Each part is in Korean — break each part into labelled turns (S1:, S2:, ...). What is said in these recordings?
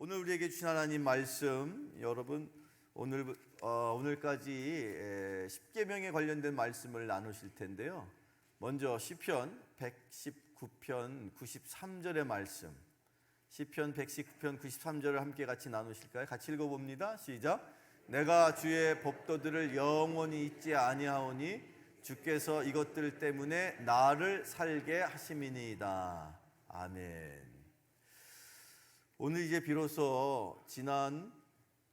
S1: 오늘 우리에게 주신 하나님 말씀, 여러분 오늘까지 십계명에 관련된 말씀을 나누실 텐데요. 먼저 시편 119편 93절의 말씀, 시편 119편 93절을 함께 같이 나누실까요? 같이 읽어봅니다. 시작. 내가 주의 법도들을 영원히 잊지 아니하오니 주께서 이것들 때문에 나를 살게 하심이니이다. 아멘. 오늘 이제 비로소 지난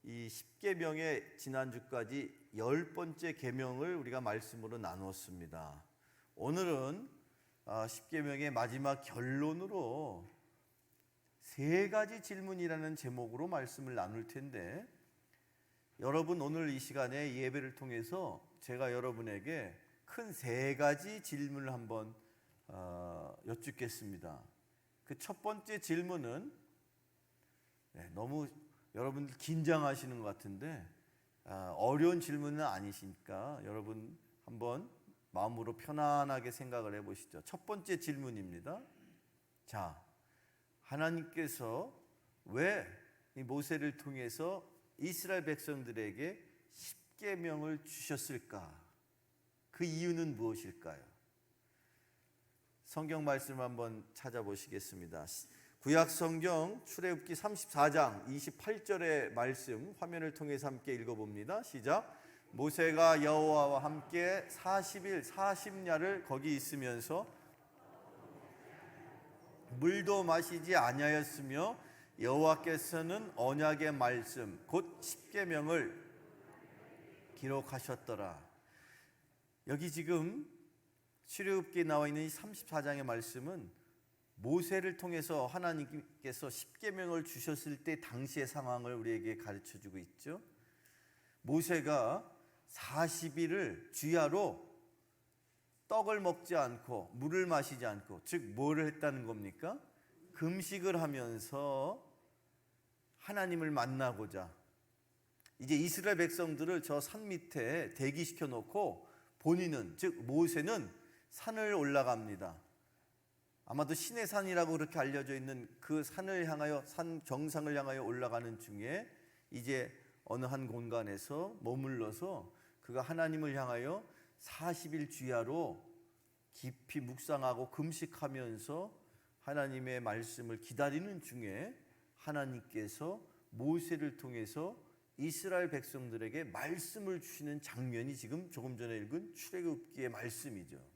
S1: 이 10계명의 지난주까지 10번째 계명을 우리가 말씀으로 나누었습니다. 오늘은 10계명의 마지막 결론으로 세 가지 질문이라는 제목으로 말씀을 나눌 텐데, 여러분 오늘 이 시간에 예배를 통해서 제가 여러분에게 큰 세 가지 질문을 한번 여쭙겠습니다. 그 첫 번째 질문은 너무 여러분들 긴장하시는 것 같은데 어려운 질문은 아니시니까 여러분 한번 마음으로 편안하게 생각을 해보시죠. 첫 번째 질문입니다. 자, 하나님께서 왜 이 모세를 통해서 이스라엘 백성들에게 십계명을 주셨을까? 그 이유는 무엇일까요? 성경 말씀 한번 찾아보시겠습니다. 구약 성경 출애굽기 34장 28절의 말씀 화면을 통해서 함께 읽어봅니다. 시작. 모세가 여호와와 함께 40일 40야를 거기 있으면서 물도 마시지 아니하였으며 여호와께서는 언약의 말씀 곧 십계명을 기록하셨더라. 여기 지금 출애굽기에 나와 있는 이 34장의 말씀은 모세를 통해서 하나님께서 십계명을 주셨을 때 당시의 상황을 우리에게 가르쳐주고 있죠. 모세가 40일을 주야로 떡을 먹지 않고 물을 마시지 않고, 즉 뭐를 했다는 겁니까? 금식을 하면서 하나님을 만나고자 이제 이스라엘 백성들을 저 산 밑에 대기시켜 놓고 본인은, 즉 모세는 산을 올라갑니다. 아마도 신의 산이라고 그렇게 알려져 있는 그 산을 향하여, 산 정상을 향하여 올라가는 중에 이제 어느 한 공간에서 머물러서 그가 하나님을 향하여 40일 주야로 깊이 묵상하고 금식하면서 하나님의 말씀을 기다리는 중에 하나님께서 모세를 통해서 이스라엘 백성들에게 말씀을 주시는 장면이 지금 조금 전에 읽은 출애굽기의 말씀이죠.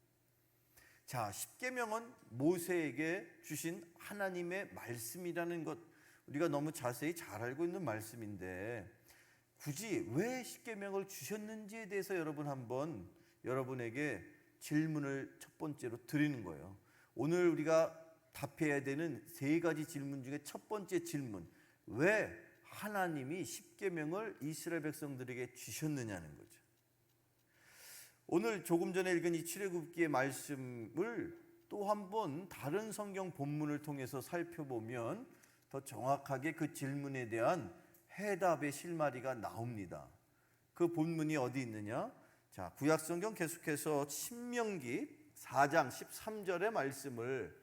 S1: 자, 십계명은 모세에게 주신 하나님의 말씀이라는 것, 우리가 너무 자세히 잘 알고 있는 말씀인데 굳이 왜 십계명을 주셨는지에 대해서 여러분 한번 여러분에게 질문을 첫 번째로 드리는 거예요. 오늘 우리가 답해야 되는 세 가지 질문 중에 첫 번째 질문, 왜 하나님이 십계명을 이스라엘 백성들에게 주셨느냐는 거죠. 오늘 조금 전에 읽은 이 출애굽기의 말씀을 또 한 번 다른 성경 본문을 통해서 살펴보면 더 정확하게 그 질문에 대한 해답의 실마리가 나옵니다. 그 본문이 어디 있느냐? 자, 구약 성경 계속해서 신명기 4장 13절의 말씀을,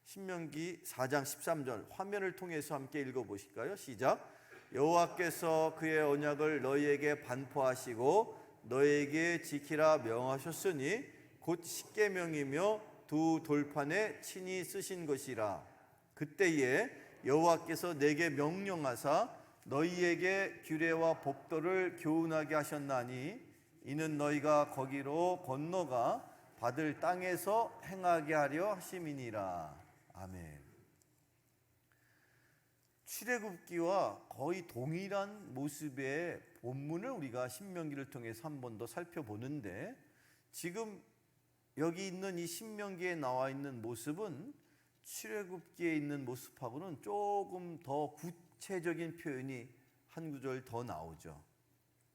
S1: 신명기 4장 13절 화면을 통해서 함께 읽어보실까요? 시작. 여호와께서 그의 언약을 너희에게 반포하시고 너에게 지키라 명하셨으니 곧 십계명이며 두 돌판에 친히 쓰신 것이라. 그때에 여호와께서 내게 명령하사 너희에게 규례와 법도를 교훈하게 하셨나니 이는 너희가 거기로 건너가 받을 땅에서 행하게 하려 하심이니라. 아멘. 출애굽기와 거의 동일한 모습의 본문을 우리가 신명기를 통해서 한 번 더 살펴보는데, 지금 여기 있는 이 신명기에 나와 있는 모습은 출애굽기에 있는 모습하고는 조금 더 구체적인 표현이 한 구절 더 나오죠.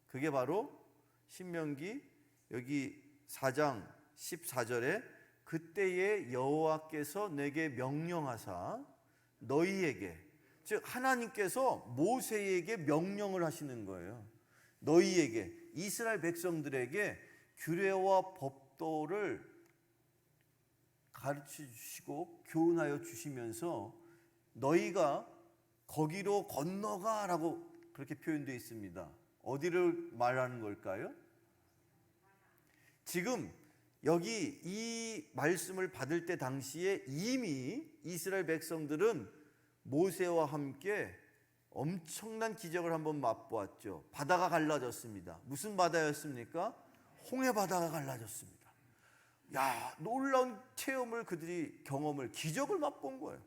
S1: 그게 바로 신명기 여기 4장 14절에 그때에 여호와께서 내게 명령하사 너희에게, 즉 하나님께서 모세에게 명령을 하시는 거예요. 너희에게, 이스라엘 백성들에게 규례와 법도를 가르쳐 주시고 교훈하여 주시면서 너희가 거기로 건너가라고 그렇게 표현되어 있습니다. 어디를 말하는 걸까요? 지금 여기 이 말씀을 받을 때 당시에 이미 이스라엘 백성들은 모세와 함께 엄청난 기적을 한번 맛보았죠. 바다가 갈라졌습니다. 무슨 바다였습니까? 홍해 바다가 갈라졌습니다. 야, 놀라운 체험을 그들이 기적을 맛본 거예요.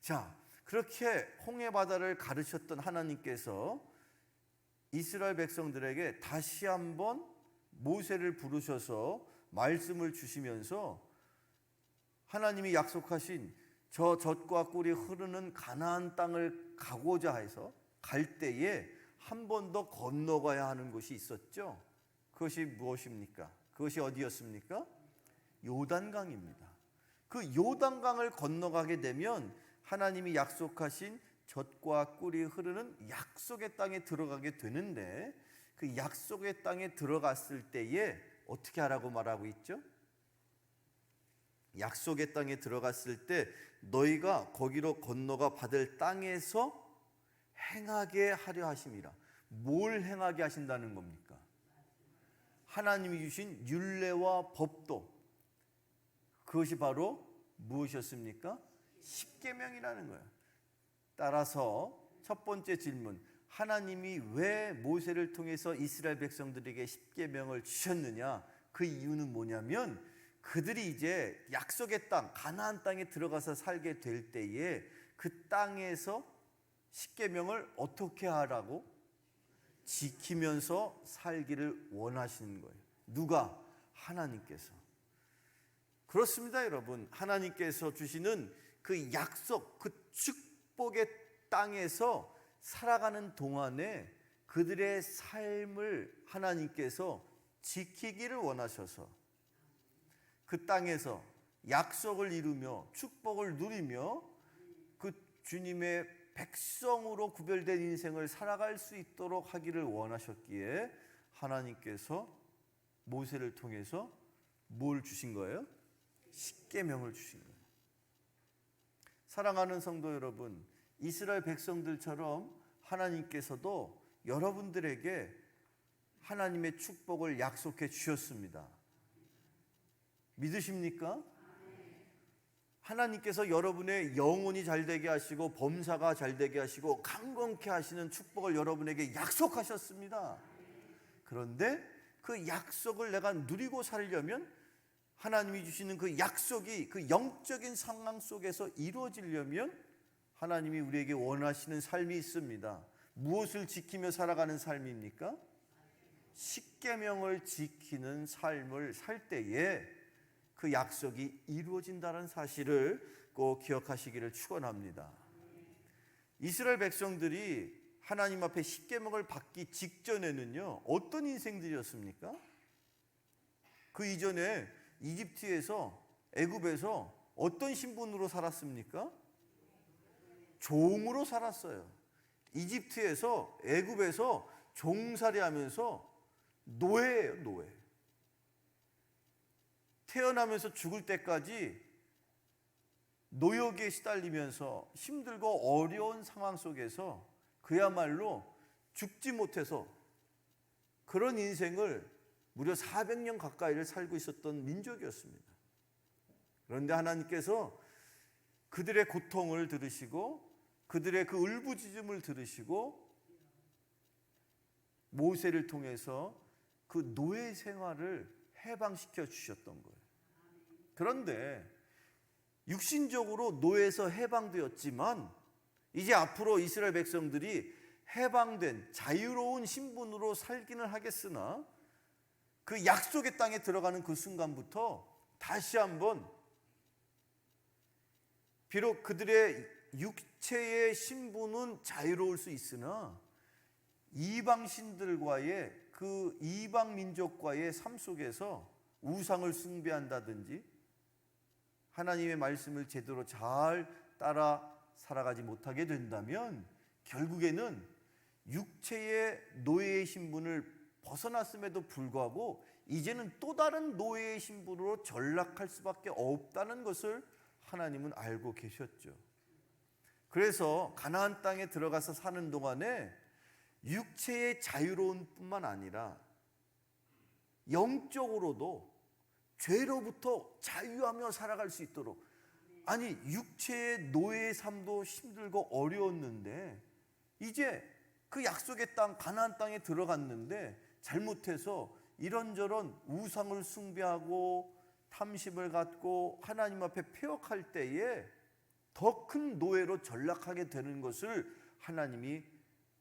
S1: 자, 그렇게 홍해 바다를 가르쳤던 하나님께서 이스라엘 백성들에게 다시 한번 모세를 부르셔서 말씀을 주시면서 하나님이 약속하신 저 젖과 꿀이 흐르는 가나안 땅을 가고자 해서 갈 때에 한 번 더 건너가야 하는 곳이 있었죠. 그것이 무엇입니까? 그것이 어디였습니까? 요단강입니다. 그 요단강을 건너가게 되면 하나님이 약속하신 젖과 꿀이 흐르는 약속의 땅에 들어가게 되는데, 그 약속의 땅에 들어갔을 때에 어떻게 하라고 말하고 있죠? 약속의 땅에 들어갔을 때 너희가 거기로 건너가 받을 땅에서 행하게 하려 하심이라. 뭘 행하게 하신다는 겁니까? 하나님이 주신 율례와 법도, 그것이 바로 무엇이었습니까? 십계명이라는 거예요. 따라서 첫 번째 질문, 하나님이 왜 모세를 통해서 이스라엘 백성들에게 십계명을 주셨느냐? 그 이유는 뭐냐면 그들이 이제 약속의 땅, 가나안 땅에 들어가서 살게 될 때에 그 땅에서 십계명을 어떻게 하라고? 지키면서 살기를 원하시는 거예요. 누가? 하나님께서. 그렇습니다, 여러분. 하나님께서 주시는 그 약속, 그 축복의 땅에서 살아가는 동안에 그들의 삶을 하나님께서 지키기를 원하셔서 그 땅에서 약속을 이루며 축복을 누리며 그 주님의 백성으로 구별된 인생을 살아갈 수 있도록 하기를 원하셨기에 하나님께서 모세를 통해서 뭘 주신 거예요? 십계명을 주신 거예요. 사랑하는 성도 여러분, 이스라엘 백성들처럼 하나님께서도 여러분들에게 하나님의 축복을 약속해 주셨습니다. 믿으십니까? 하나님께서 여러분의 영혼이 잘되게 하시고 범사가 잘되게 하시고 강건케 하시는 축복을 여러분에게 약속하셨습니다. 그런데 그 약속을 내가 누리고 살려면 하나님이 주시는 그 약속이 그 영적인 상황 속에서 이루어지려면 하나님이 우리에게 원하시는 삶이 있습니다. 무엇을 지키며 살아가는 삶입니까? 십계명을 지키는 삶을 살 때에 그 약속이 이루어진다는 사실을 꼭 기억하시기를 축원합니다. 이스라엘 백성들이 하나님 앞에 십계명을 받기 직전에는요, 어떤 인생들이었습니까? 그 이전에 이집트에서, 애굽에서 어떤 신분으로 살았습니까? 종으로 살았어요. 이집트에서, 애굽에서 종살이하면서 노예예요, 노예. 태어나면서 죽을 때까지 노역에 시달리면서 힘들고 어려운 상황 속에서 그야말로 죽지 못해서 그런 인생을 무려 400년 가까이를 살고 있었던 민족이었습니다. 그런데 하나님께서 그들의 고통을 들으시고 그들의 그 울부짖음을 들으시고 모세를 통해서 그 노예 생활을 해방시켜 주셨던 거예요. 그런데 육신적으로 노예에서 해방되었지만 이제 앞으로 이스라엘 백성들이 해방된 자유로운 신분으로 살기는 하겠으나 그 약속의 땅에 들어가는 그 순간부터 다시 한번 비록 그들의 육체의 신분은 자유로울 수 있으나 이방신들과의 그 이방 민족과의 삶 속에서 우상을 숭배한다든지 하나님의 말씀을 제대로 잘 따라 살아가지 못하게 된다면 결국에는 육체의 노예의 신분을 벗어났음에도 불구하고 이제는 또 다른 노예의 신분으로 전락할 수밖에 없다는 것을 하나님은 알고 계셨죠. 그래서 가나안 땅에 들어가서 사는 동안에 육체의 자유로운 뿐만 아니라 영적으로도 죄로부터 자유하며 살아갈 수 있도록, 아니 육체의 노예의 삶도 힘들고 어려웠는데 이제 그 약속의 땅 가나안 땅에 들어갔는데 잘못해서 이런저런 우상을 숭배하고 탐심을 갖고 하나님 앞에 패역할 때에 더 큰 노예로 전락하게 되는 것을 하나님이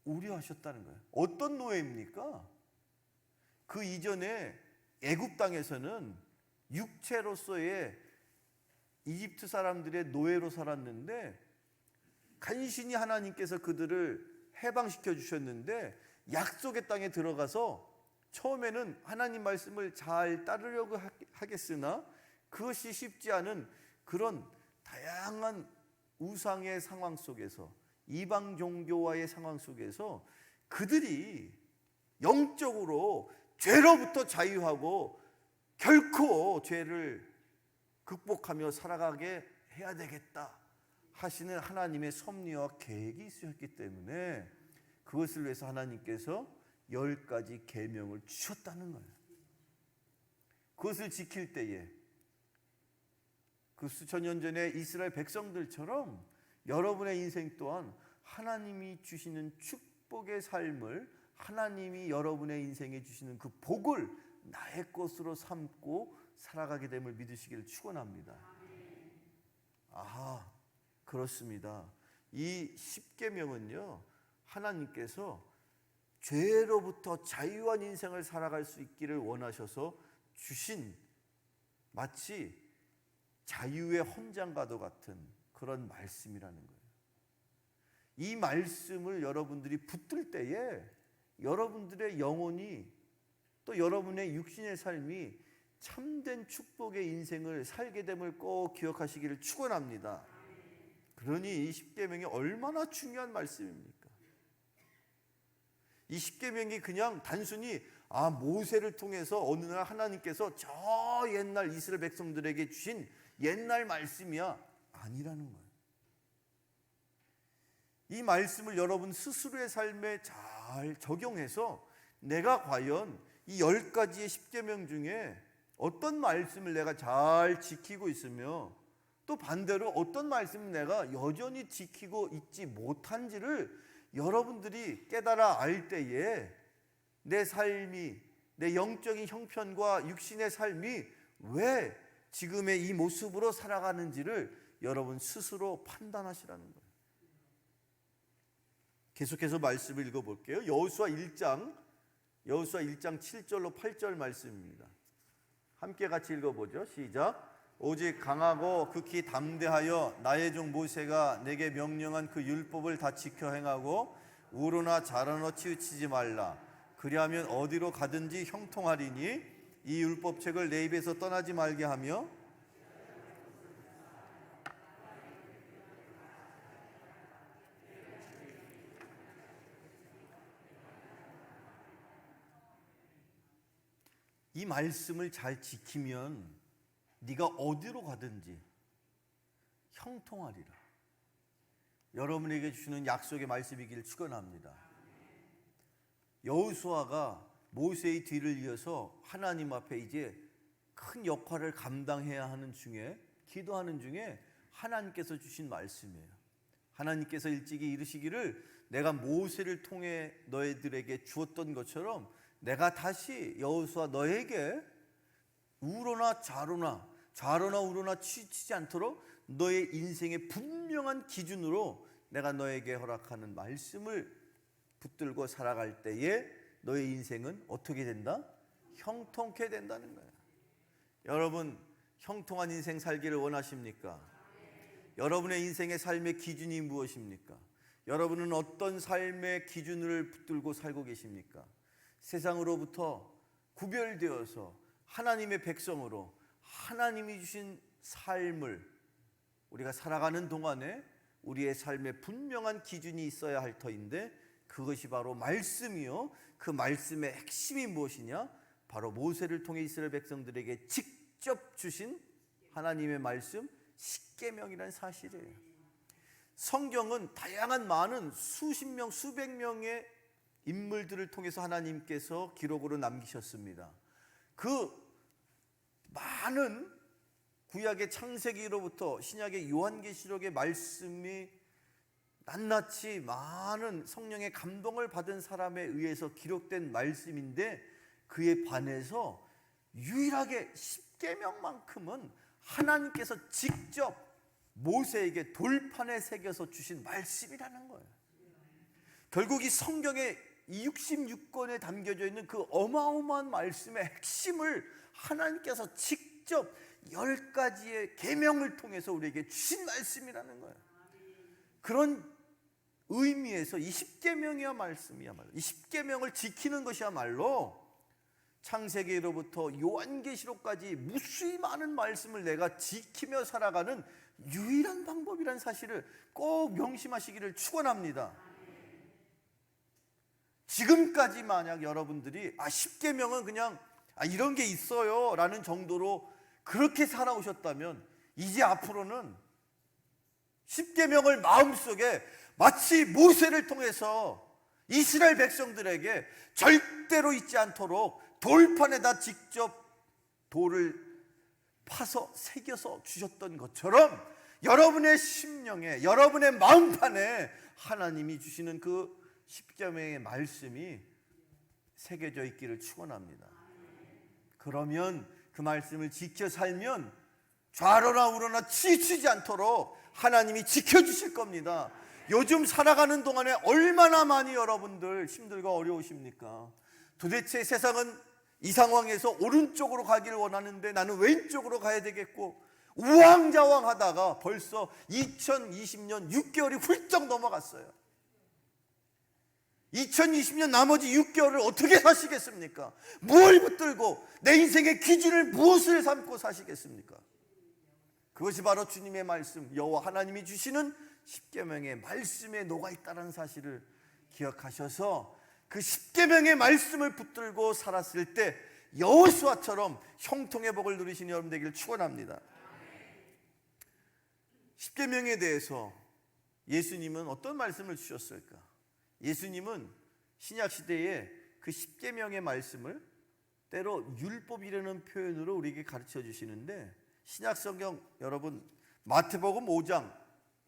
S1: 우려하셨다는 거예요. 어떤 노예입니까? 그 이전에 애굽 땅에서는 육체로서의 이집트 사람들의 노예로 살았는데 간신히 하나님께서 그들을 해방시켜 주셨는데 약속의 땅에 들어가서 처음에는 하나님 말씀을 잘 따르려고 하겠으나 그것이 쉽지 않은 그런 다양한 우상의 상황 속에서, 이방 종교와의 상황 속에서 그들이 영적으로 죄로부터 자유하고 결코 죄를 극복하며 살아가게 해야 되겠다 하시는 하나님의 섭리와 계획이 있으셨기 때문에 그것을 위해서 하나님께서 10가지 계명을 주셨다는 거예요. 그것을 지킬 때에 그 수천 년 전에 이스라엘 백성들처럼 여러분의 인생 또한 하나님이 주시는 축복의 삶을, 하나님이 여러분의 인생에 주시는 그 복을 나의 것으로 삼고 살아가게 됨을 믿으시기를 축원합니다. 아, 그렇습니다. 이 십계명은요, 하나님께서 죄로부터 자유한 인생을 살아갈 수 있기를 원하셔서 주신, 마치 자유의 헌장과도 같은 그런 말씀이라는 거예요. 이 말씀을 여러분들이 붙들 때에 여러분들의 영혼이, 또 여러분의 육신의 삶이 참된 축복의 인생을 살게 됨을 꼭 기억하시기를 축원합니다. 그러니 이 십계명이 얼마나 중요한 말씀입니까? 이 십계명이 그냥 단순히 모세를 통해서 어느 날 하나님께서 저 옛날 이스라엘 백성들에게 주신 옛날 말씀이야, 아니라는 거예요. 이 말씀을 여러분 스스로의 삶에 잘 적용해서 내가 과연 이 10가지의 십계명 중에 어떤 말씀을 내가 잘 지키고 있으며 또 반대로 어떤 말씀을 내가 여전히 지키고 있지 못한지를 여러분들이 깨달아 알 때에 내 삶이, 내 영적인 형편과 육신의 삶이 왜 지금의 이 모습으로 살아가는지를 여러분 스스로 판단하시라는 거예요. 계속해서 말씀을 읽어볼게요. 여호수아 1장 7절로 8절 말씀입니다. 함께 같이 읽어보죠. 시작. 오직 강하고 극히 담대하여 나의 종 모세가 내게 명령한 그 율법을 다 지켜 행하고 우로나 좌로나 치우치지 말라. 그리하면 어디로 가든지 형통하리니 이 율법책을 내 입에서 떠나지 말게 하며 이 말씀을 잘 지키면 네가 어디로 가든지 형통하리라. 여러분에게 주시는 약속의 말씀이기를 축원합니다. 여호수아가 모세의 뒤를 이어서 하나님 앞에 이제 큰 역할을 감당해야 하는 중에, 기도하는 중에 하나님께서 주신 말씀이에요. 하나님께서 일찍이 이르시기를 내가 모세를 통해 너희들에게 주었던 것처럼 내가 다시 여호수아 너에게 우로나 좌로나 우로나 치우치지 않도록 너의 인생의 분명한 기준으로 내가 너에게 허락하는 말씀을 붙들고 살아갈 때에 너의 인생은 어떻게 된다? 형통케 된다는 거예요. 여러분, 형통한 인생 살기를 원하십니까? 여러분의 인생의 삶의 기준이 무엇입니까? 여러분은 어떤 삶의 기준을 붙들고 살고 계십니까? 세상으로부터 구별되어서 하나님의 백성으로 하나님이 주신 삶을 우리가 살아가는 동안에 우리의 삶에 분명한 기준이 있어야 할 터인데 그것이 바로 말씀이요. 그 말씀의 핵심이 무엇이냐? 바로 모세를 통해 이스라엘 백성들에게 직접 주신 하나님의 말씀 십계명이라는 사실이에요. 성경은 다양한 많은 수십 명, 수백 명의 인물들을 통해서 하나님께서 기록으로 남기셨습니다. 그 많은 구약의 창세기로부터 신약의 요한계시록의 말씀이 낱낱이 많은 성령의 감동을 받은 사람에 의해서 기록된 말씀인데, 그에 반해서 유일하게 십계명만큼은 하나님께서 직접 모세에게 돌판에 새겨서 주신 말씀이라는 거예요. 결국 이 성경의 이 66권에 담겨져 있는 그 어마어마한 말씀의 핵심을 하나님께서 직접 10가지의 계명을 통해서 우리에게 주신 말씀이라는 거예요. 그런 의미에서 이 십계명이야 말씀이야말로, 이 십계명을 지키는 것이야말로 창세기로부터 요한계시록까지 무수히 많은 말씀을 내가 지키며 살아가는 유일한 방법이라는 사실을 꼭 명심하시기를 축원합니다. 지금까지 만약 여러분들이 십계명은 그냥 이런 게 있어요 라는 정도로 그렇게 살아오셨다면, 이제 앞으로는 십계명을 마음속에 마치 모세를 통해서 이스라엘 백성들에게 절대로 잊지 않도록 돌판에다 직접 돌을 파서 새겨서 주셨던 것처럼, 여러분의 심령에, 여러분의 마음판에 하나님이 주시는 그 십계명의 말씀이 새겨져 있기를 축원합니다. 그러면 그 말씀을 지켜 살면 좌로나 우로나 치치지 않도록 하나님이 지켜주실 겁니다. 요즘 살아가는 동안에 얼마나 많이 여러분들 힘들고 어려우십니까? 도대체 세상은 이 상황에서 오른쪽으로 가기를 원하는데 나는 왼쪽으로 가야 되겠고, 우왕좌왕하다가 벌써 2020년 6개월이 훌쩍 넘어갔어요. 2020년 나머지 6개월을 어떻게 사시겠습니까? 뭘 붙들고 내 인생의 기준을 무엇을 삼고 사시겠습니까? 그것이 바로 주님의 말씀, 여호와 하나님이 주시는 십계명의 말씀에 녹아있다는 사실을 기억하셔서 그 십계명의 말씀을 붙들고 살았을 때 여호수아처럼 형통의 복을 누리시는 여러분 되기를 축원합니다. 십계명에 대해서 예수님은 어떤 말씀을 주셨을까? 예수님은 신약시대에 그 십계명의 말씀을 때로 율법이라는 표현으로 우리에게 가르쳐 주시는데, 신약성경 여러분 마태복음 5장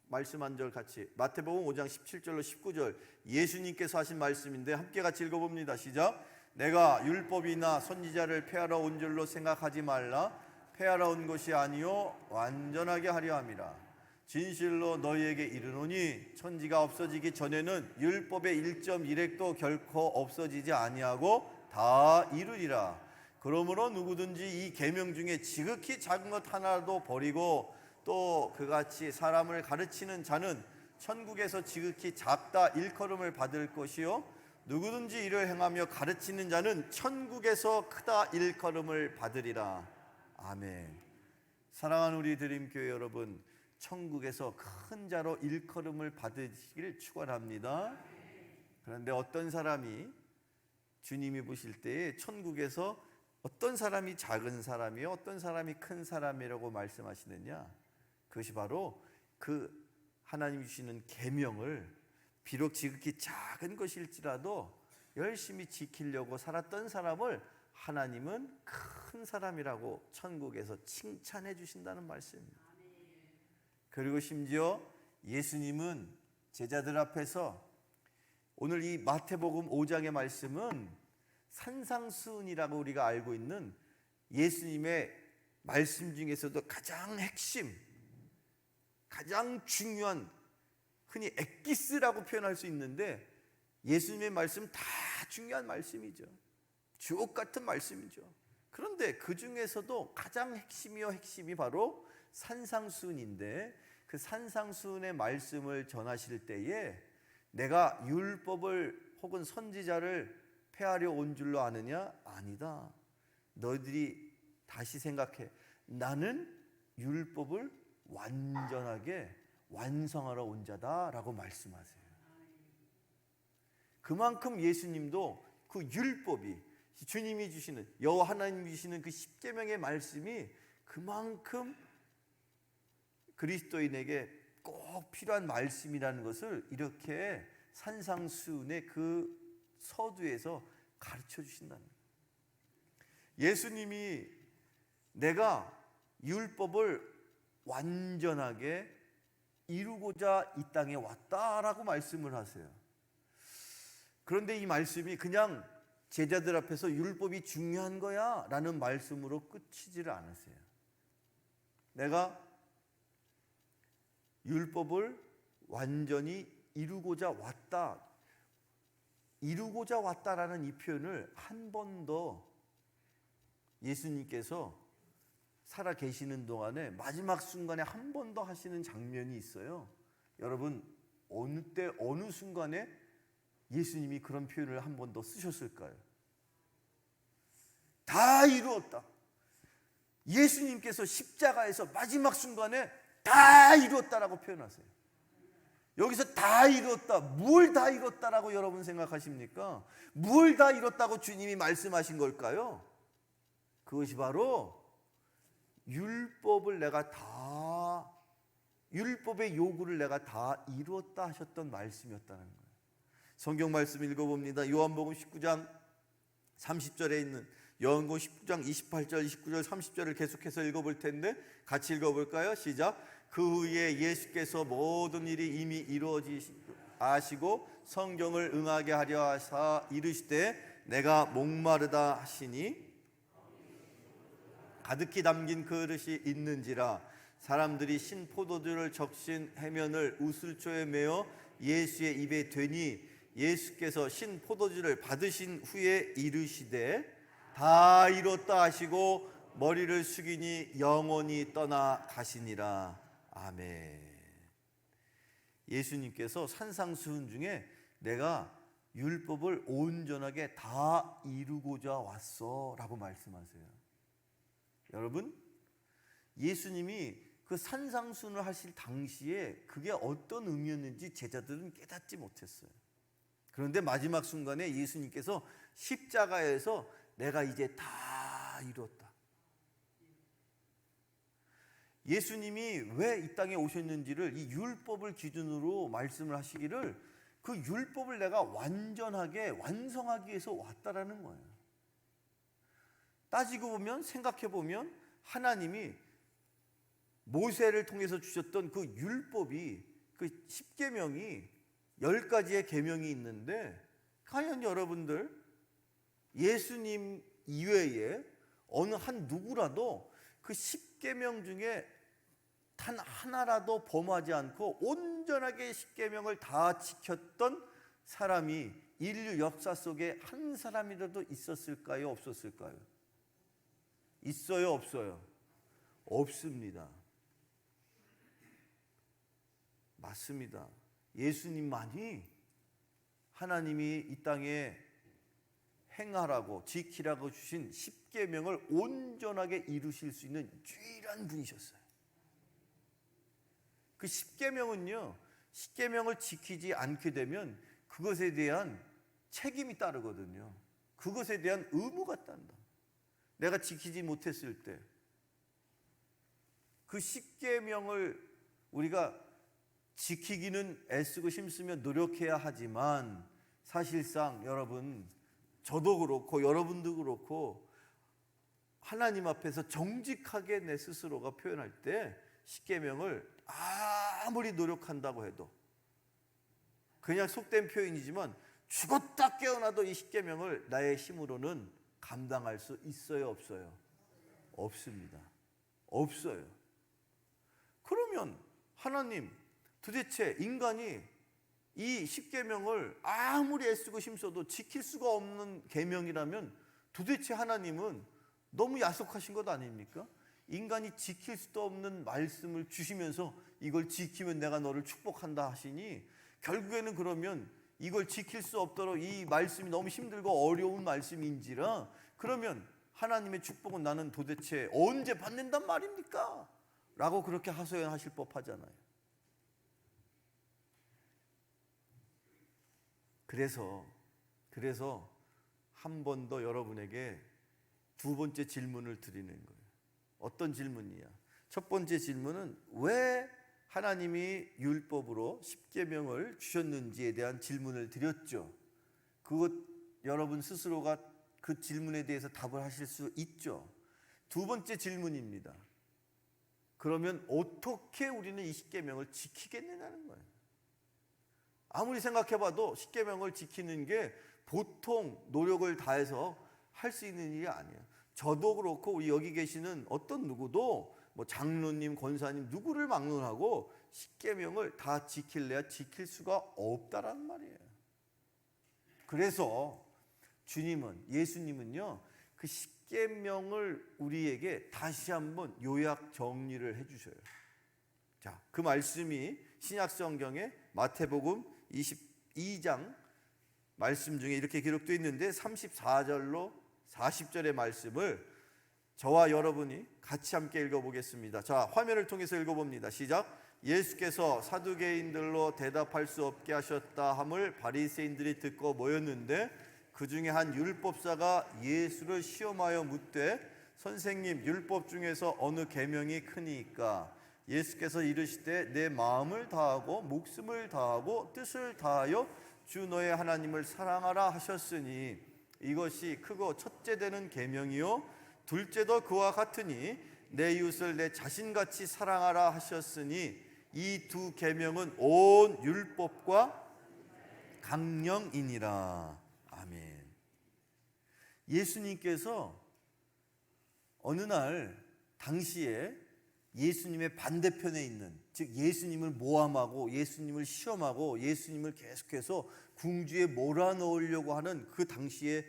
S1: 말씀 한 절 같이, 마태복음 5장 17절로 19절 예수님께서 하신 말씀인데 함께 같이 읽어봅니다. 시작. 내가 율법이나 선지자를 폐하러 온 줄로 생각하지 말라. 폐하러 온 것이 아니요 완전하게 하려 함이라. 진실로 너희에게 이르노니 천지가 없어지기 전에는 율법의 1.1획도 결코 없어지지 아니하고 다 이루리라. 그러므로 누구든지 이 계명 중에 지극히 작은 것 하나도 버리고 또 그같이 사람을 가르치는 자는 천국에서 지극히 작다 일컬음을 받을 것이요 누구든지 이를 행하며 가르치는 자는 천국에서 크다 일컬음을 받으리라. 아멘. 사랑하는 우리 드림교회 여러분, 천국에서 큰 자로 일컬음을 받으시길 축원합니다. 그런데 어떤 사람이 주님이 보실 때에 천국에서 어떤 사람이 작은 사람이요 어떤 사람이 큰 사람이라고 말씀하시느냐? 그것이 바로 그 하나님이 주시는 계명을 비록 지극히 작은 것일지라도 열심히 지키려고 살았던 사람을 하나님은 큰 사람이라고 천국에서 칭찬해 주신다는 말씀입니다. 그리고 심지어 예수님은 제자들 앞에서, 오늘 이 마태복음 5장의 말씀은 산상수훈이라고 우리가 알고 있는 예수님의 말씀 중에서도 가장 핵심, 가장 중요한, 흔히 엑기스라고 표현할 수 있는데 예수님의 말씀 다 중요한 말씀이죠. 주옥 같은 말씀이죠. 그런데 그 중에서도 가장 핵심이요 핵심이 바로 산상수훈인데, 그 산상수훈의 말씀을 전하실 때에 내가 율법을 혹은 선지자를 폐하려 온 줄로 아느냐? 아니다. 너희들이 다시 생각해. 나는 율법을 완전하게 완성하러 온 자다라고 말씀하세요. 그만큼 예수님도 그 율법이, 주님이 주시는, 여호와 하나님이 주시는 그 십계명의 말씀이 그만큼 그리스도인에게 꼭 필요한 말씀이라는 것을 이렇게 산상수훈의 그 서두에서 가르쳐 주신다는 거예요. 예수님이 내가 율법을 완전하게 이루고자 이 땅에 왔다라고 말씀을 하세요. 그런데 이 말씀이 그냥 제자들 앞에서 율법이 중요한 거야 라는 말씀으로 끝이지를 않으세요. 내가 율법을 완전히 이루고자 왔다, 이루고자 왔다라는 이 표현을 한 번 더 예수님께서 살아 계시는 동안에 마지막 순간에 한 번 더 하시는 장면이 있어요. 여러분, 어느 때 어느 순간에 예수님이 그런 표현을 한 번 더 쓰셨을까요? 다 이루었다. 예수님께서 십자가에서 마지막 순간에 다 이루었다라고 표현하세요. 여기서 다 이루었다, 뭘 다 이뤘다라고 여러분 생각하십니까? 뭘 다 이뤘다고 주님이 말씀하신 걸까요? 그것이 바로 율법을 내가 다, 율법의 요구를 내가 다 이루었다 하셨던 말씀이었다는 거예요. 성경 말씀 읽어봅니다. 요한복음 19장 30절에 있는, 요한복음 19장 28절, 29절, 30절을 계속해서 읽어볼 텐데 같이 읽어볼까요? 시작. 그 후에 예수께서 모든 일이 이미 이루어지시고 아시고 성경을 응하게 하려 하사 이르시되 내가 목마르다 하시니 가득히 담긴 그릇이 있는지라. 사람들이 신 포도주를 적신 해면을 우슬초에 메어 예수의 입에 대니 예수께서 신 포도주를 받으신 후에 이르시되 다 이뤘다 하시고 머리를 숙이니 영원히 떠나 가시니라. 아멘. 예수님께서 산상수훈 중에 내가 율법을 온전하게 다 이루고자 왔어 라고 말씀하세요. 여러분, 예수님이 그 산상수훈을 하실 당시에 그게 어떤 의미였는지 제자들은 깨닫지 못했어요. 그런데 마지막 순간에 예수님께서 십자가에서 내가 이제 다 이뤘다. 예수님이 왜 이 땅에 오셨는지를 이 율법을 기준으로 말씀을 하시기를, 그 율법을 내가 완전하게 완성하기 위해서 왔다라는 거예요. 따지고 보면, 생각해 보면 하나님이 모세를 통해서 주셨던 그 율법이, 그 십계명이 10가지의 계명이 있는데, 과연 여러분들 예수님 이외에 어느 한 누구라도 그 십계명 중에 단 하나라도 범하지 않고 온전하게 십계명을 다 지켰던 사람이 인류 역사 속에 한 사람이라도 있었을까요? 없었을까요? 있어요? 없어요? 없습니다. 맞습니다. 예수님만이 하나님이 이 땅에 행하라고 지키라고 주신 십계명을 온전하게 이루실 수 있는 유일한 분이셨어요. 그 십계명은요, 십계명을 지키지 않게 되면 그것에 대한 책임이 따르거든요. 그것에 대한 의무가 딴다. 내가 지키지 못했을 때 그 십계명을 우리가 지키기는 애쓰고 힘쓰며 노력해야 하지만, 사실상 여러분, 저도 그렇고 여러분도 그렇고 하나님 앞에서 정직하게 내 스스로가 표현할 때 십계명을 아무리 노력한다고 해도, 그냥 속된 표현이지만 죽었다 깨어나도 이 십계명을 나의 힘으로는 감당할 수 있어요? 없어요? 없습니다. 없어요. 그러면 하나님, 도대체 인간이 이 십계명을 아무리 애쓰고 힘써도 지킬 수가 없는 계명이라면 도대체 하나님은 너무 야속하신 것 아닙니까? 인간이 지킬 수도 없는 말씀을 주시면서 이걸 지키면 내가 너를 축복한다 하시니, 결국에는 그러면 이걸 지킬 수 없도록 이 말씀이 너무 힘들고 어려운 말씀인지라, 그러면 하나님의 축복은 나는 도대체 언제 받는단 말입니까? 라고 그렇게 하소연하실 법하잖아요. 그래서 한 번 더 여러분에게 두 번째 질문을 드리는 거예요. 어떤 질문이야? 첫 번째 질문은 왜 하나님이 율법으로 십계명을 주셨는지에 대한 질문을 드렸죠. 그것 여러분 스스로가 그 질문에 대해서 답을 하실 수 있죠. 두 번째 질문입니다. 그러면 어떻게 우리는 이 십계명을 지키겠느냐는 거예요. 아무리 생각해봐도 십계명을 지키는 게 보통 노력을 다해서 할 수 있는 일이 아니에요. 저도 그렇고 우리 여기 계시는 어떤 누구도 뭐 장로님, 권사님 누구를 막론하고 십계명을 다 지킬래야 지킬 수가 없다라는 말이에요. 그래서 주님은, 예수님은요, 그 십계명을 우리에게 다시 한번 요약 정리를 해주셔요. 자, 그 말씀이 신약성경에 마태복음 22장 말씀 중에 이렇게 기록되어 있는데 34절로 40절의 말씀을 저와 여러분이 같이 함께 읽어보겠습니다. 자, 화면을 통해서 읽어봅니다. 시작. 예수께서 사두개인들로 대답할 수 없게 하셨다 함을 바리새인들이 듣고 모였는데 그 중에 한 율법사가 예수를 시험하여 묻되 선생님, 율법 중에서 어느 계명이 크니까? 예수께서 이르시되 내 마음을 다하고 목숨을 다하고 뜻을 다하여 주 너의 하나님을 사랑하라 하셨으니 이것이 크고 첫째 되는 계명이요 둘째도 그와 같으니 내 이웃을 내 자신같이 사랑하라 하셨으니 이 두 계명은 온 율법과 강령이니라. 아멘. 예수님께서 어느 날 당시에 예수님의 반대편에 있는, 즉 예수님을 모함하고 예수님을 시험하고 예수님을 계속해서 궁지에 몰아넣으려고 하는 그 당시에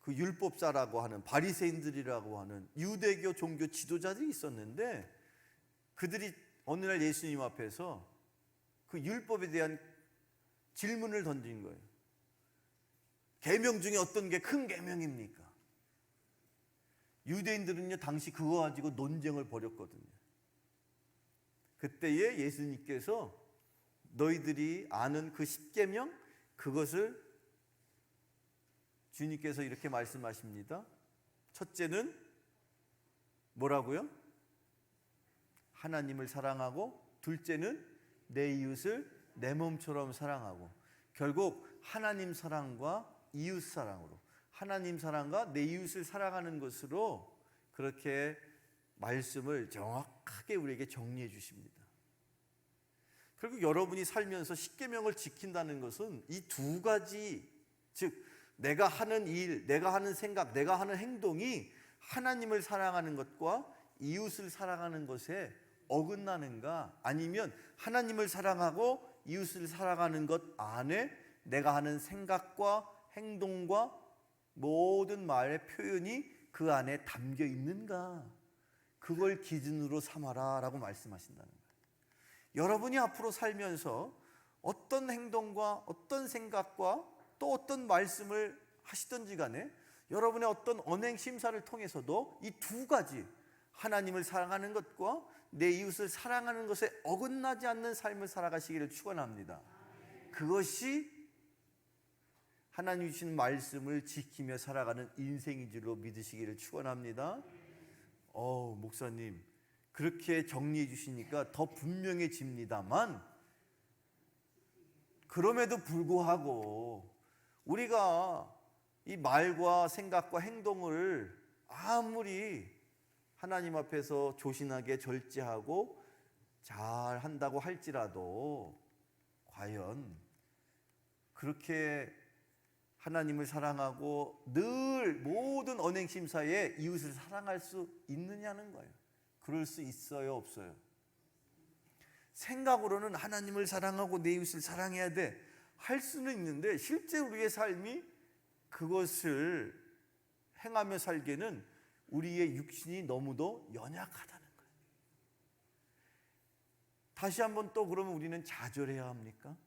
S1: 그 율법사라고 하는 바리새인들이라고 하는 유대교 종교 지도자들이 있었는데 그들이 어느 날 예수님 앞에서 그 율법에 대한 질문을 던진 거예요. 계명 중에 어떤 게 큰 계명입니까? 유대인들은요 당시 그거 가지고 논쟁을 벌였거든요. 그때에 예수님께서 너희들이 아는 그 십계명 그것을 주님께서 이렇게 말씀하십니다. 첫째는 뭐라고요? 하나님을 사랑하고, 둘째는 내 이웃을 내 몸처럼 사랑하고. 결국 하나님 사랑과 이웃 사랑으로, 하나님 사랑과 내 이웃을 사랑하는 것으로 그렇게 말씀을 정확하게 우리에게 정리해 주십니다. 결국 여러분이 살면서 십계명을 지킨다는 것은 이 두 가지, 즉 내가 하는 일, 내가 하는 생각, 내가 하는 행동이 하나님을 사랑하는 것과 이웃을 사랑하는 것에 어긋나는가, 아니면 하나님을 사랑하고 이웃을 사랑하는 것 안에 내가 하는 생각과 행동과 모든 말의 표현이 그 안에 담겨 있는가, 그걸 기준으로 삼아라 라고 말씀하신다는 거예요. 여러분이 앞으로 살면서 어떤 행동과 어떤 생각과 또 어떤 말씀을 하시든지 간에 여러분의 어떤 언행 심사를 통해서도 이 두 가지, 하나님을 사랑하는 것과 내 이웃을 사랑하는 것에 어긋나지 않는 삶을 살아가시기를 축원합니다. 그것이 하나님 주신 말씀을 지키며 살아가는 인생인 줄로 믿으시기를 축원합니다. 목사님 그렇게 정리해 주시니까 더 분명해집니다만, 그럼에도 불구하고 우리가 이 말과 생각과 행동을 아무리 하나님 앞에서 조신하게 절제하고 잘 한다고 할지라도 과연 그렇게 하나님을 사랑하고 늘 모든 언행 심사에 이웃을 사랑할 수 있느냐는 거예요. 그럴 수 있어요, 없어요? 생각으로는 하나님을 사랑하고 내 이웃을 사랑해야 돼 할 수는 있는데 실제 우리의 삶이 그것을 행하며 살기에는 우리의 육신이 너무도 연약하다는 거예요. 다시 한번 또 그러면 우리는 좌절해야 합니까?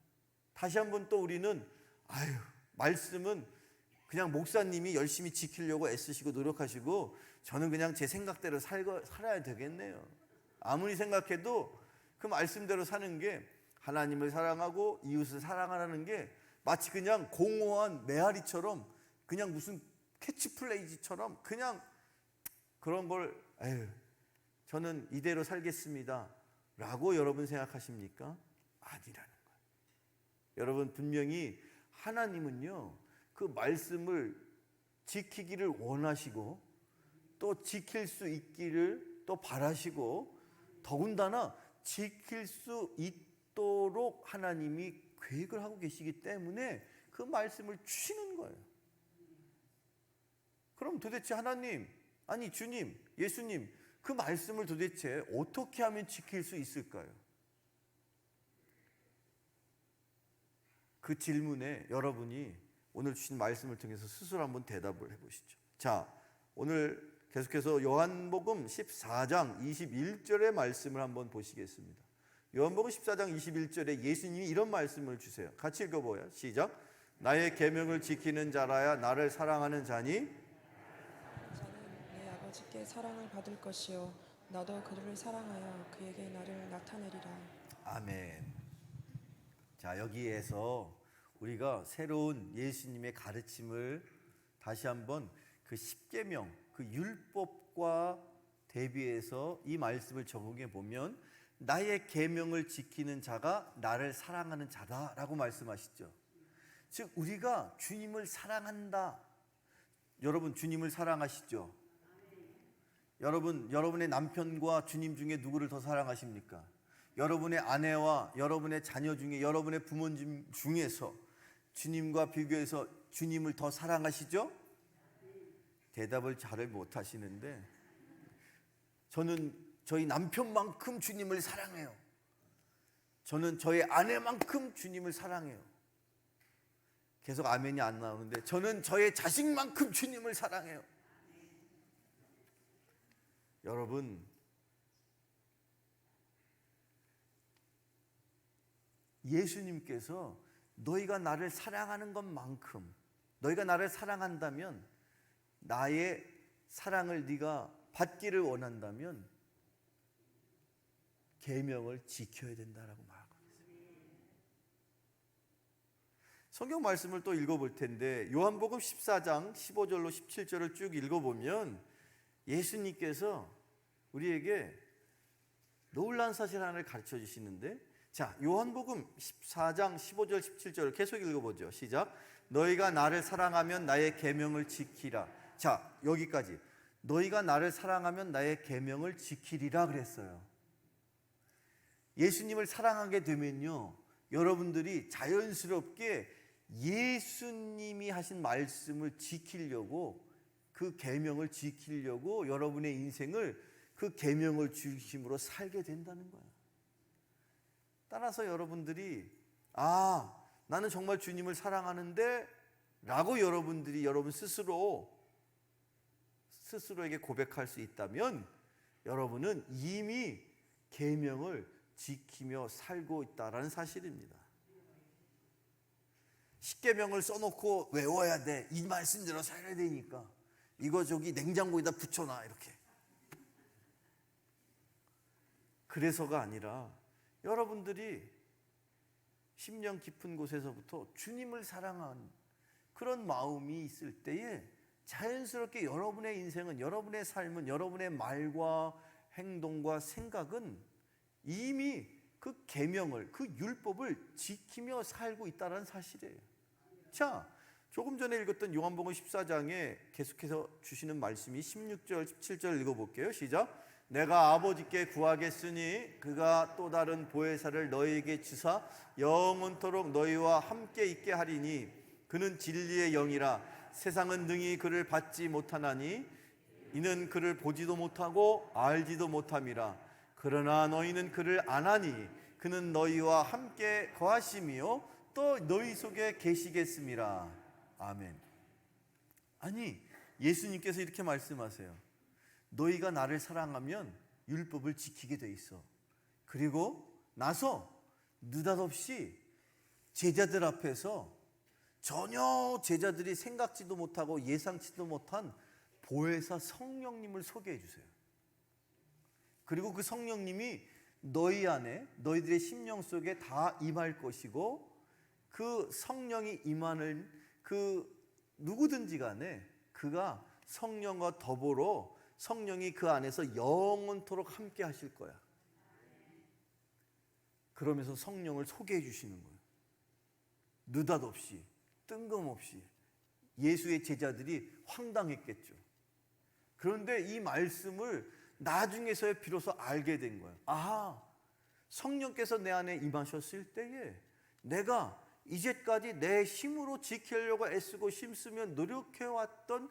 S1: 다시 한번 또 우리는 말씀은 그냥 목사님이 열심히 지키려고 애쓰시고 노력하시고 저는 그냥 제 생각대로 살아야 되겠네요. 아무리 생각해도 그 말씀대로 사는 게, 하나님을 사랑하고 이웃을 사랑하라는 게 마치 그냥 공허한 메아리처럼, 그냥 무슨 캐치플레이즈처럼 그냥 그런 걸 저는 이대로 살겠습니다 라고 여러분 생각하십니까? 아니라는 거예요. 여러분, 분명히 하나님은요, 그 말씀을 지키기를 원하시고 또 지킬 수 있기를 또 바라시고, 더군다나 지킬 수 있도록 하나님이 계획을 하고 계시기 때문에 그 말씀을 주시는 거예요. 그럼 도대체 하나님, 아니 주님, 예수님, 그 말씀을 도대체 어떻게 하면 지킬 수 있을까요? 그 질문에 여러분이 오늘 주신 말씀을 통해서 스스로 한번 대답을 해보시죠. 자, 오늘 계속해서 요한복음 14장 21절의 말씀을 한번 보시겠습니다. 요한복음 14장 21절에 예수님이 이런 말씀을 주세요. 같이 읽어보아요. 시작. 나의 계명을 지키는 자라야 나를 사랑하는 자니
S2: 자는 내 아버지께 사랑을 받을 것이요 나도 그를 사랑하여 그에게 나를 나타내리라.
S1: 아멘. 자, 여기에서 우리가 새로운 예수님의 가르침을 다시 한번 그 십계명, 그 율법과 대비해서 이 말씀을 적용해 보면 나의 계명을 지키는 자가 나를 사랑하는 자다라고 말씀하시죠. 즉 우리가 주님을 사랑한다. 여러분, 주님을 사랑하시죠? 여러분, 여러분의 남편과 주님 중에 누구를 더 사랑하십니까? 여러분의 아내와 여러분의 자녀 중에, 여러분의 부모님 중에서 주님과 비교해서 주님을 더 사랑하시죠? 대답을 잘 못하시는데, 저는 저희 남편만큼 주님을 사랑해요. 저는 저의 아내만큼 주님을 사랑해요. 계속 아멘이 안 나오는데, 저는 저의 자식만큼 주님을 사랑해요. 여러분, 예수님께서 너희가 나를 사랑하는 것만큼, 너희가 나를 사랑한다면, 나의 사랑을 네가 받기를 원한다면 계명을 지켜야 된다라고 말하고 있습니다. 성경 말씀을 또 읽어볼 텐데, 요한복음 14장 15절로 17절을 쭉 읽어보면 예수님께서 우리에게 놀라운 사실 하나를 가르쳐 주시는데, 자, 요한복음 14장 15절 17절을 계속 읽어보죠. 시작. 너희가 나를 사랑하면 나의 계명을 지키라. 자, 여기까지. 너희가 나를 사랑하면 나의 계명을 지키리라 그랬어요. 예수님을 사랑하게 되면요, 여러분들이 자연스럽게 예수님이 하신 말씀을 지키려고, 그 계명을 지키려고 여러분의 인생을 그 계명을 중심으로 살게 된다는 거예요. 따라서 여러분들이 나는 정말 주님을 사랑하는데 라고 여러분들이 여러분 스스로에게 고백할 수 있다면 여러분은 이미 계명을 지키며 살고 있다라는 사실입니다. 십계명을 써놓고 외워야 돼, 이 말씀대로 살아야 되니까 이거 저기 냉장고에다 붙여놔, 이렇게. 그래서가 아니라 여러분들이 심령 깊은 곳에서부터 주님을 사랑하는 그런 마음이 있을 때에 자연스럽게 여러분의 인생은, 여러분의 삶은, 여러분의 말과 행동과 생각은 이미 그 계명을, 그 율법을 지키며 살고 있다는 사실이에요. 자, 조금 전에 읽었던 요한복음 14장에 계속해서 주시는 말씀이 16절, 17절 읽어볼게요. 시작. 내가 아버지께 구하겠으니 그가 또 다른 보혜사를 너희에게 주사 영원토록 너희와 함께 있게 하리니 그는 진리의 영이라. 세상은 능히 그를 받지 못하나니 이는 그를 보지도 못하고 알지도 못함이라. 그러나 너희는 그를 아나니 그는 너희와 함께 거하시며 또 너희 속에 계시겠음이라. 아멘. 아니, 예수님께서 이렇게 말씀하세요. 너희가 나를 사랑하면 율법을 지키게 돼 있어. 그리고 나서 느닷없이 제자들 앞에서 전혀 제자들이 생각지도 못하고 예상치도 못한 보혜사 성령님을 소개해 주세요. 그리고 그 성령님이 너희 안에, 너희들의 심령 속에 다 임할 것이고, 그 성령이 임하는 그 누구든지 간에 그가 성령과 더불어 성령이 그 안에서 영원토록 함께 하실 거야. 그러면서 성령을 소개해 주시는 거예요. 느닷없이, 뜬금없이. 예수의 제자들이 황당했겠죠. 그런데 이 말씀을 나중에서야 비로소 알게 된 거예요. 아, 성령께서 내 안에 임하셨을 때에 내가 이제까지 내 힘으로 지키려고 애쓰고 힘쓰며 노력해왔던,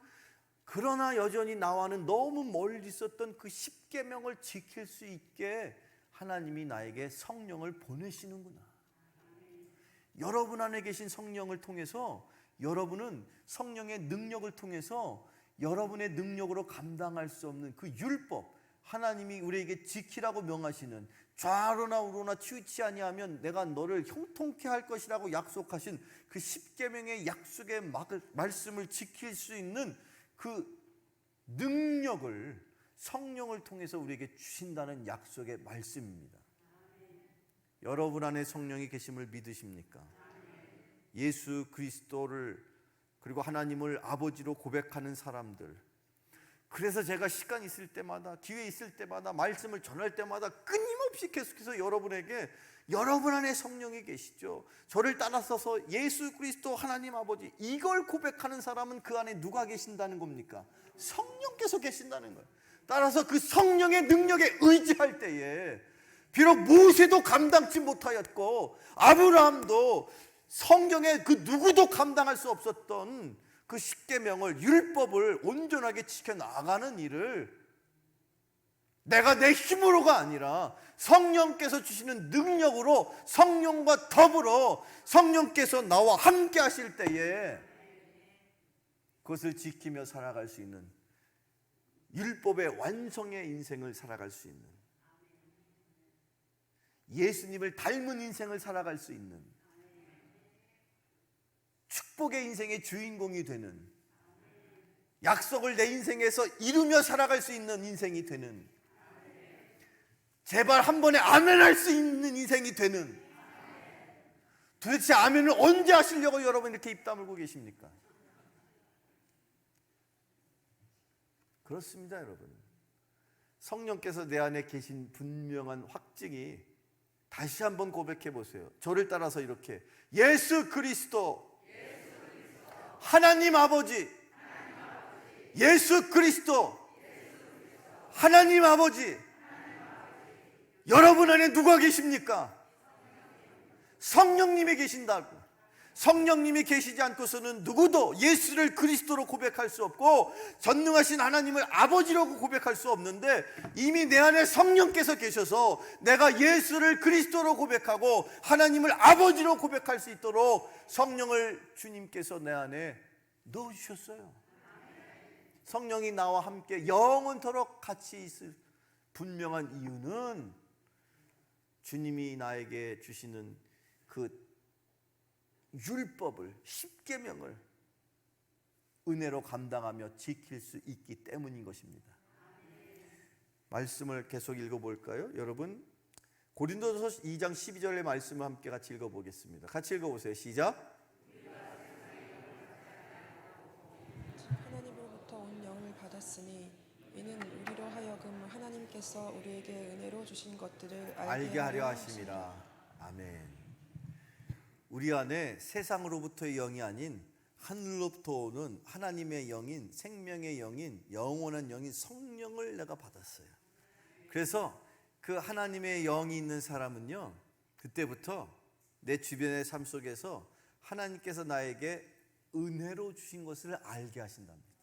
S1: 그러나 여전히 나와는 너무 멀리 있었던 그 십계명을 지킬 수 있게 하나님이 나에게 성령을 보내시는구나. 여러분 안에 계신 성령을 통해서 여러분은 성령의 능력을 통해서 여러분의 능력으로 감당할 수 없는 그 율법, 하나님이 우리에게 지키라고 명하시는, 좌로나 우로나 치우치 아니하면 내가 너를 형통케 할 것이라고 약속하신 그 십계명의 약속의 말씀을 지킬 수 있는 그 능력을 성령을 통해서 우리에게 주신다는 약속의 말씀입니다. 여러분 안에 성령이 계심을 믿으십니까? 예수 그리스도를, 그리고 하나님을 아버지로 고백하는 사람들, 그래서 제가 시간 있을 때마다, 기회 있을 때마다, 말씀을 전할 때마다 끊임없이 계속해서 여러분에게, 여러분 안에 성령이 계시죠, 저를 따라서서 예수 그리스도 하나님 아버지, 이걸 고백하는 사람은 그 안에 누가 계신다는 겁니까? 성령께서 계신다는 거예요. 따라서 그 성령의 능력에 의지할 때에 비록 모세도 감당치 못하였고 아브라함도, 성경에 그 누구도 감당할 수 없었던 그 십계명을, 율법을 온전하게 지켜나가는 일을 내가 내 힘으로가 아니라 성령께서 주시는 능력으로, 성령과 더불어 성령께서 나와 함께 하실 때에 그것을 지키며 살아갈 수 있는, 율법의 완성의 인생을 살아갈 수 있는, 예수님을 닮은 인생을 살아갈 수 있는, 축복의 인생의 주인공이 되는, 약속을 내 인생에서 이루며 살아갈 수 있는 인생이 되는, 제발 한 번에 아멘 할 수 있는 인생이 되는, 도대체 아멘을 언제 하시려고 여러분 이렇게 입 다물고 계십니까? 그렇습니다, 여러분. 성령께서 내 안에 계신 분명한 확증이, 다시 한번 고백해 보세요. 저를 따라서 이렇게: 예수 그리스도, 하나님 아버지, 예수 그리스도, 하나님 아버지. 여러분 안에 누가 계십니까? 성령님이 계신다고. 성령님이 계시지 않고서는 누구도 예수를 그리스도로 고백할 수 없고 전능하신 하나님을 아버지라고 고백할 수 없는데, 이미 내 안에 성령께서 계셔서 내가 예수를 그리스도로 고백하고 하나님을 아버지로 고백할 수 있도록 성령을 주님께서 내 안에 넣어주셨어요. 성령이 나와 함께 영원토록 같이 있을 분명한 이유는 주님이 나에게 주시는 그 율법을, 십계명을 은혜로 감당하며 지킬 수 있기 때문인 것입니다. 말씀을 계속 읽어볼까요? 여러분, 고린도서 2장 12절의 말씀을 함께 같이 읽어보겠습니다. 같이 읽어보세요. 시작.
S2: 하나님으로부터 온 영을 받았으니 이는 우리로 하여금 하나님께서 우리에게 은혜로 주신 것들을
S1: 알게 하려 하심이라. 아멘. 우리 안에 세상으로부터의 영이 아닌 하늘로부터 오는 하나님의 영인, 생명의 영인, 영원한 영인 성령을 내가 받았어요. 그래서 그 하나님의 영이 있는 사람은요, 그때부터 내 주변의 삶 속에서 하나님께서 나에게 은혜로 주신 것을 알게 하신답니다.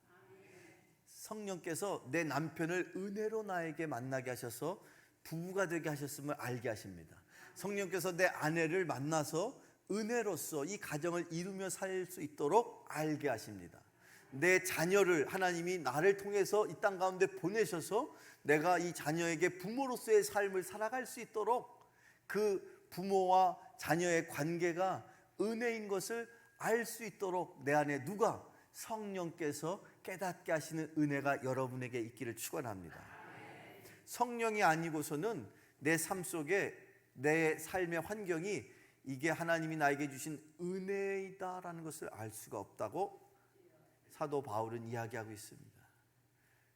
S1: 성령께서 내 남편을 은혜로 나에게 만나게 하셔서 부부가 되게 하셨음을 알게 하십니다. 성령께서 내 아내를 만나서 은혜로서 이 가정을 이루며 살 수 있도록 알게 하십니다. 내 자녀를 하나님이 나를 통해서 이 땅 가운데 보내셔서 내가 이 자녀에게 부모로서의 삶을 살아갈 수 있도록 그 부모와 자녀의 관계가 은혜인 것을 알 수 있도록 내 안에 누가? 성령께서 깨닫게 하시는 은혜가 여러분에게 있기를 축원합니다. 성령이 아니고서는 내 삶 속에 내 삶의 환경이 이게 하나님이 나에게 주신 은혜이다라는 것을 알 수가 없다고 사도 바울은 이야기하고 있습니다.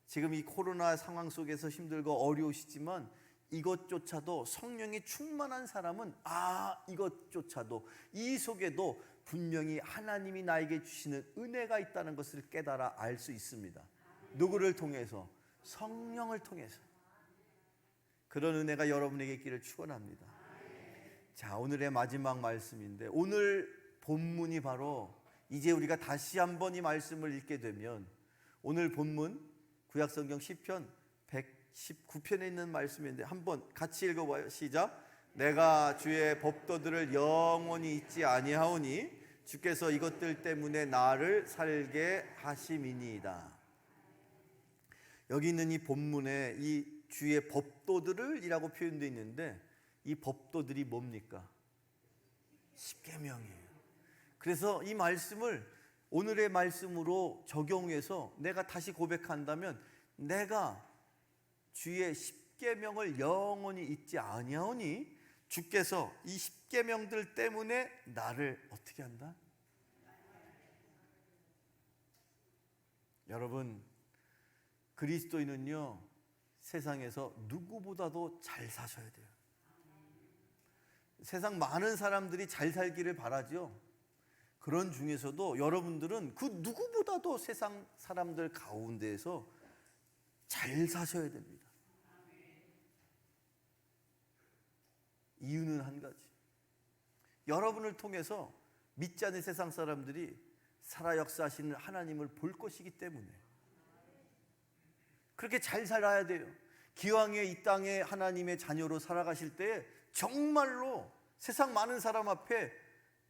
S1: 지금 이 코로나 상황 속에서 힘들고 어려우시지만 이것조차도 성령이 충만한 사람은 이것조차도 이 속에도 분명히 하나님이 나에게 주시는 은혜가 있다는 것을 깨달아 알 수 있습니다. 누구를 통해서? 성령을 통해서. 그런 은혜가 여러분에게 있기를 축원합니다. 자, 오늘의 마지막 말씀인데, 오늘 본문이 바로 이제 우리가 다시 한번 이 말씀을 읽게 되면, 오늘 본문 구약성경 시편 119편에 있는 말씀인데 한번 같이 읽어봐요. 시작. 내가 주의 법도들을 영원히 잊지 아니하오니 주께서 이것들 때문에 나를 살게 하심이니이다. 여기 있는 이 본문에 이 주의 법도들을 이라고 표현되어 있는데, 이 법도들이 뭡니까? 십계명이에요. 그래서 이 말씀을 오늘의 말씀으로 적용해서 내가 다시 고백한다면, 내가 주의 십계명을 영원히 잊지 아니하오니 주께서 이 십계명들 때문에 나를 어떻게 한다? 여러분, 그리스도인은요, 세상에서 누구보다도 잘 사셔야 돼요. 세상 많은 사람들이 잘 살기를 바라죠. 그런 중에서도 여러분들은 그 누구보다도 세상 사람들 가운데에서 잘 사셔야 됩니다. 이유는 한 가지. 여러분을 통해서 믿지 않는 세상 사람들이 살아 역사하시는 하나님을 볼 것이기 때문에 그렇게 잘 살아야 돼요. 기왕에 이 땅에 하나님의 자녀로 살아가실 때 정말로 세상 많은 사람 앞에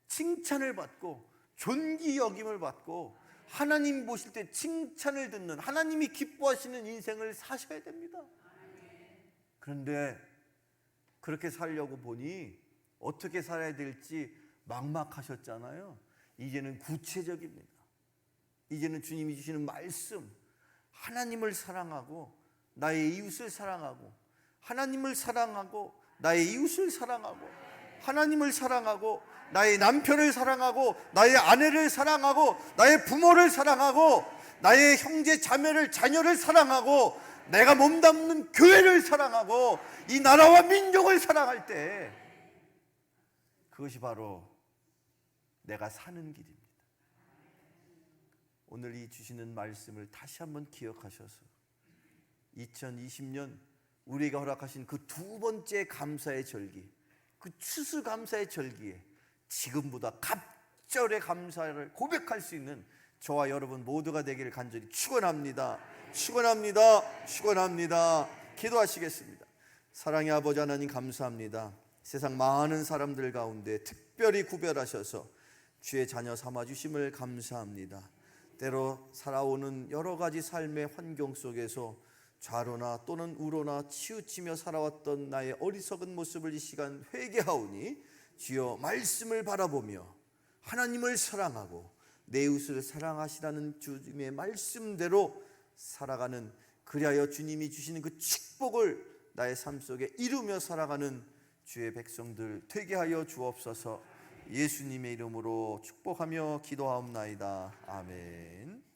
S1: 칭찬을 받고 존귀 여김을 받고 하나님 보실 때 칭찬을 듣는, 하나님이 기뻐하시는 인생을 사셔야 됩니다. 그런데 그렇게 살려고 보니 어떻게 살아야 될지 막막하셨잖아요. 이제는 구체적입니다. 이제는 주님이 주시는 말씀, 하나님을 사랑하고 나의 이웃을 사랑하고, 하나님을 사랑하고 나의 이웃을 사랑하고, 하나님을 사랑하고 나의 남편을 사랑하고 나의 아내를 사랑하고 나의 부모를 사랑하고 나의 형제 자매를, 자녀를 사랑하고 내가 몸담는 교회를 사랑하고 이 나라와 민족을 사랑할 때, 그것이 바로 내가 사는 길입니다. 오늘 이 주시는 말씀을 다시 한번 기억하셔서 2020년 우리가 허락하신 그 두 번째 감사의 절기, 그 추수감사의 절기에 지금보다 갑절의 감사를 고백할 수 있는 저와 여러분 모두가 되기를 간절히 축원합니다. 축원합니다. 축원합니다. 기도하시겠습니다. 사랑의 아버지 하나님, 감사합니다. 세상 많은 사람들 가운데 특별히 구별하셔서 주의 자녀 삼아주심을 감사합니다. 때로 살아오는 여러 가지 삶의 환경 속에서 좌로나 또는 우로나 치우치며 살아왔던 나의 어리석은 모습을 이 시간 회개하오니 주여 말씀을 바라보며 하나님을 사랑하고 내 이웃을 사랑하시라는 주님의 말씀대로 살아가는, 그리하여 주님이 주시는 그 축복을 나의 삶 속에 이루며 살아가는 주의 백성들 되게 하여 주옵소서. 예수님의 이름으로 축복하며 기도하옵나이다. 아멘.